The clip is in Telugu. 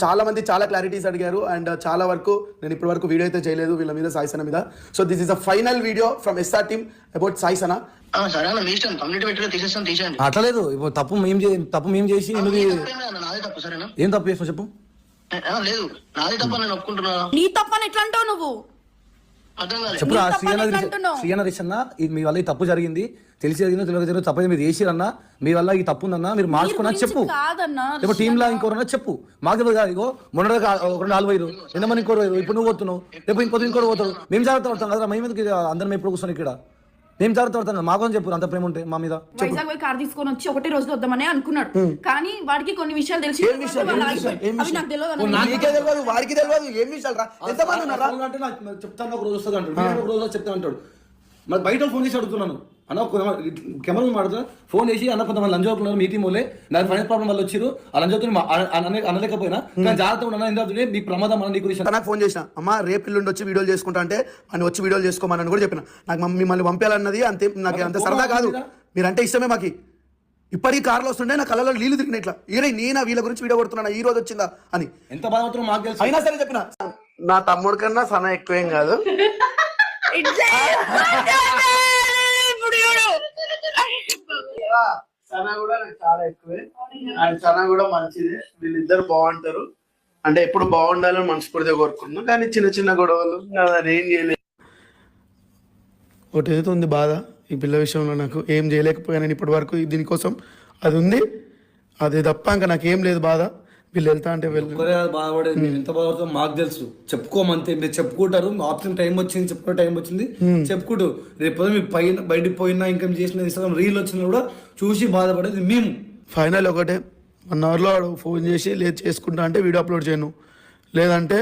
చాలా మంది చాలా క్లారిటీస్ అడిగారు అండ్ చాలా వరకు నేను ఇప్పటి వరకు వీడియో అయితే చేయలేదు వీళ్ళ మీద సాయిసన మీద. So this is a final video from SR team about సాయిసన. అట్లా లేదు, తప్పు మేము చేసి ఏం తప్పు చేసినా చెప్పు. నీ తప్పని ఎట్లా అంటావు నువ్వు? చెప్పు. శ్రీయనరీష్ అన్న మీ వల్ల ఈ తప్పు జరిగింది, తెలిసి జరిగిందో తెలియదు తప్పది మీరు చేసిరన్నా, మీ వల్ల ఈ తప్పు ఉందన్నా, మీరు మార్చుకున్నా చెప్పు. ఇప్పుడు టీమ్ లా ఇంకోరన్నా చెప్పు, మాకు తెలియదు కాదు. ఇగో మొన్న ఒక 4 వైరు ఎంతమంది ఇంకోరు వైరు, ఇప్పుడు నువ్వు పోతున్నావు, రేపు ఇంకోటి పోతాడు. మేము జాగ్రత్త పడతాం కదా, మేము ఎందుకు అందరం ఎప్పుడు కూర్చొని ఇక్కడ మేము జాగ్రత్త పడతాం. మాకు చెప్పు అంత ప్రేమ ఉంటే మా మీద. వైజాగ్ పోయి కార్ తీసుకొని వచ్చి ఒకటే రోజులో వద్దామని అనుకున్నాడు, కానీ వాడికి కొన్ని విషయాలు తెలిసి వాడికి తెలియదు ఏం విషయాలు రా. అంటే నాకు చెప్తాను, ఒక రోజు వస్తుంది అంటాడు, ఒక రోజు చెప్తా అంటాడు. మరి బయట ఫోన్ చేసి అడుగుతున్నాను అన్న, కెమెరా మాడుతున్నా ఫోన్ చేసి అన్న కొంతమంది లంజోకున్నారు మీ టీం వాళ్ళే, నాకు ఫైనాన్స్ ప్రాబ్లం వల్ల వచ్చారు, ఆ లంజోతో అనలేకపోయినా కానీ జాగ్రత్త ఉన్నా ఎందుకంటే మీకు ప్రమాదం అన్న. నీకు నాకు ఫోన్ చేసిన అమ్మ రేపు ఎల్లుండి వచ్చి వీడియోలు చేసుకుంటా అంటే అని వచ్చి వీడియోలు చేసుకోమని కూడా చెప్పిన. నాకు మిమ్మల్ని పంపించాలన్నది అంతే, నాకు అంత సరదా కాదు, మీరంటే ఇష్టమే మాకు. ఇప్పటికీ కార్లో వస్తుండే నా కళ్ళలో నీళ్లు తిరిగిన ఇట్లా నేనా వీళ్ళ గురించి వీడియో కొడుతున్నా ఈ రోజు వచ్చిందా అని. ఎంత బాధపడుతున్నా మాకు తెలుసు, అయినా సరే చెప్పిన. నా తమ్ముడు కన్నా సన ఎక్కువేం కాదు, సన కూడా నాకు చాలా ఎక్కువే అండ్ సన కూడా మంచిదే. వీళ్ళిద్దరు బాగుంటారు అంటే ఎప్పుడు బాగుండాలని మనస్ఫూర్తిగా కోరుకుంటున్నాం, కానీ చిన్న చిన్న గొడవలు ఏం చేయలేదు. ఒకటి ఏదైతే ఉంది బాధ ఈ పిల్ల విషయంలో, నాకు ఏం చేయలేకపోయాను ఇప్పటి వరకు, దీనికోసం అది ఉంది, అది తప్ప ఇంకా నాకేం లేదు బాధ. వీళ్ళు వెళ్తా అంటే బాధపడేది ఎంత బాధపడుతుందో మాకు తెలుసు, చెప్పుకోమంతే. మీరు చెప్పుకుంటారు, ఆప్షన్ టైం వచ్చింది, చెప్పుకునే టైం వచ్చింది చెప్పుకుంటూ, రేపు మీరు బయటికి పోయినా ఇంకా చేసిన ఇన్స్టాగ్రామ్ రీల్ వచ్చినా కూడా చూసి బాధపడేది మేము. ఫైనల్ ఒకటే 1 అవర్లో ఫోన్ చేసి లేదు చేసుకుంటా అంటే వీడియో అప్లోడ్ చేయను, లేదంటే